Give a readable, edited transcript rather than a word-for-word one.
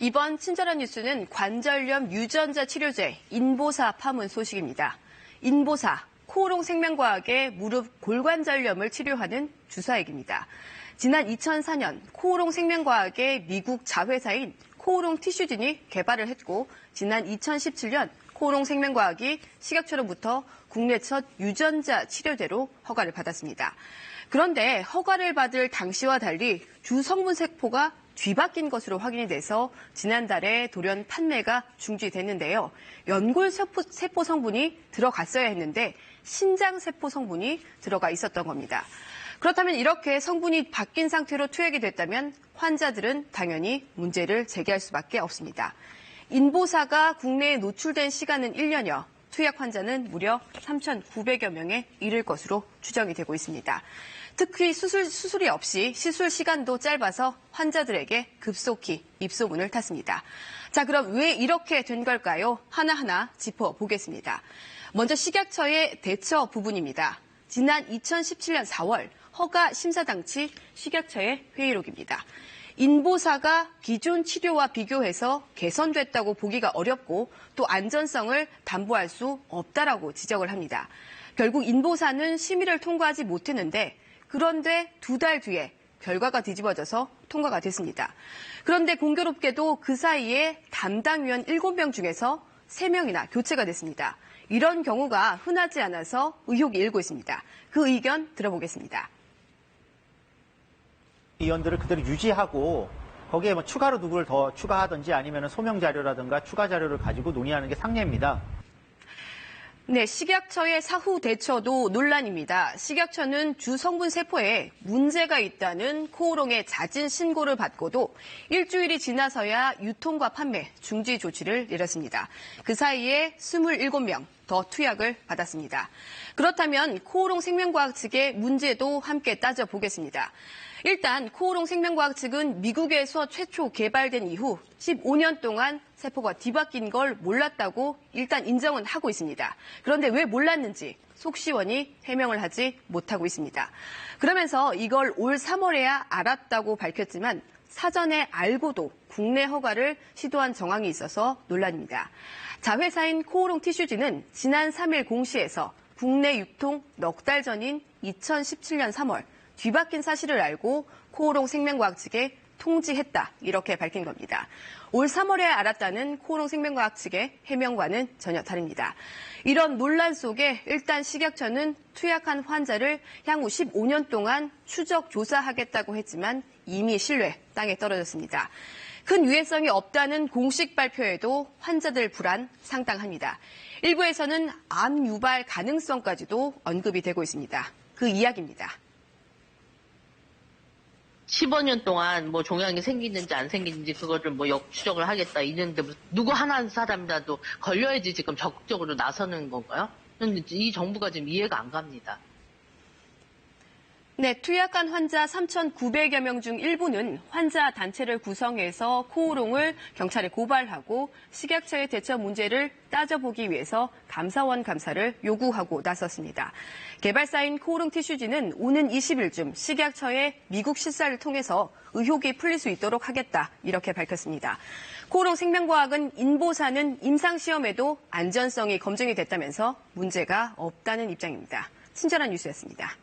이번 친절한 뉴스는 관절염 유전자 치료제 인보사 파문 소식입니다. 인보사, 코오롱 생명과학의 무릎 골관절염을 치료하는 주사액입니다. 지난 2004년 코오롱 생명과학의 미국 자회사인 코오롱 티슈진이 개발을 했고 지난 2017년 코오롱 생명과학이 식약처로부터 국내 첫 유전자 치료제로 허가를 받았습니다. 그런데 허가를 받을 당시와 달리 주 성분 세포가 뒤바뀐 것으로 확인이 돼서 지난달에 돌연 판매가 중지됐는데요. 연골 세포 성분이 들어갔어야 했는데 신장 세포 성분이 들어가 있었던 겁니다. 그렇다면 이렇게 성분이 바뀐 상태로 투약이 됐다면 환자들은 당연히 문제를 제기할 수밖에 없습니다. 인보사가 국내에 노출된 시간은 1년여, 투약 환자는 무려 3,900여 명에 이를 것으로 추정이 되고 있습니다. 특히 수술이 없이 시술 시간도 짧아서 환자들에게 급속히 입소문을 탔습니다. 자, 그럼 왜 이렇게 된 걸까요? 하나하나 짚어보겠습니다. 먼저 식약처의 대처 부분입니다. 지난 2017년 4월 허가 심사 당시 식약처의 회의록입니다. 인보사가 기존 치료와 비교해서 개선됐다고 보기가 어렵고 또 안전성을 담보할 수 없다라고 지적을 합니다. 결국 인보사는 심의를 통과하지 못했는데 그런데 2달 뒤에 결과가 뒤집어져서 통과가 됐습니다. 그런데 공교롭게도 그 사이에 담당위원 7명 중에서 3명이나 교체가 됐습니다. 이런 경우가 흔하지 않아서 의혹이 일고 있습니다. 그 의견 들어보겠습니다. 위원들을 그대로 유지하고 거기에 뭐 추가로 누구를 더 추가하든지 아니면 소명 자료라든가 추가 자료를 가지고 논의하는 게 상례입니다. 네, 식약처의 사후 대처도 논란입니다. 식약처는 주 성분 세포에 문제가 있다는 코오롱의 잦은 신고를 받고도 일주일이 지나서야 유통과 판매 중지 조치를 내렸습니다. 그 사이에 27명 더 투약을 받았습니다. 그렇다면 코오롱 생명과학 측의 문제도 함께 따져보겠습니다. 일단 코오롱 생명과학 측은 미국에서 최초 개발된 이후 15년 동안 세포가 뒤바뀐 걸 몰랐다고 일단 인정은 하고 있습니다. 그런데 왜 몰랐는지 속 시원히 해명을 하지 못하고 있습니다. 그러면서 이걸 올 3월에야 알았다고 밝혔지만 사전에 알고도 국내 허가를 시도한 정황이 있어서 논란입니다. 자회사인 코오롱 티슈진은 지난 3일 공시에서 국내 유통 넉 달 전인 2017년 3월 뒤바뀐 사실을 알고 코오롱 생명과학 측에 통지했다 이렇게 밝힌 겁니다. 올 3월에 알았다는 코오롱 생명과학 측의 해명과는 전혀 다릅니다. 이런 논란 속에 일단 식약처는 투약한 환자를 향후 15년 동안 추적 조사하겠다고 했지만 이미 신뢰 땅에 떨어졌습니다. 큰 유해성이 없다는 공식 발표에도 환자들 불안 상당합니다. 일부에서는 암 유발 가능성까지도 언급이 되고 있습니다. 그 이야기입니다. 15년 동안 뭐 종양이 생기는지 안 생기는지 그거를 뭐 역추적을 하겠다 이랬는데 누구 하나 사람이라도 걸려야지 지금 적극적으로 나서는 건가요? 이 정부가 지금 이해가 안 갑니다. 네, 투약한 환자 3,900여 명 중 일부는 환자 단체를 구성해서 코오롱을 경찰에 고발하고 식약처의 대처 문제를 따져보기 위해서 감사원 감사를 요구하고 나섰습니다. 개발사인 코오롱 티슈진은 오는 20일쯤 식약처의 미국 실사를 통해서 의혹이 풀릴 수 있도록 하겠다 이렇게 밝혔습니다. 코오롱 생명과학은 인보사는 임상시험에도 안전성이 검증이 됐다면서 문제가 없다는 입장입니다. 친절한 뉴스였습니다.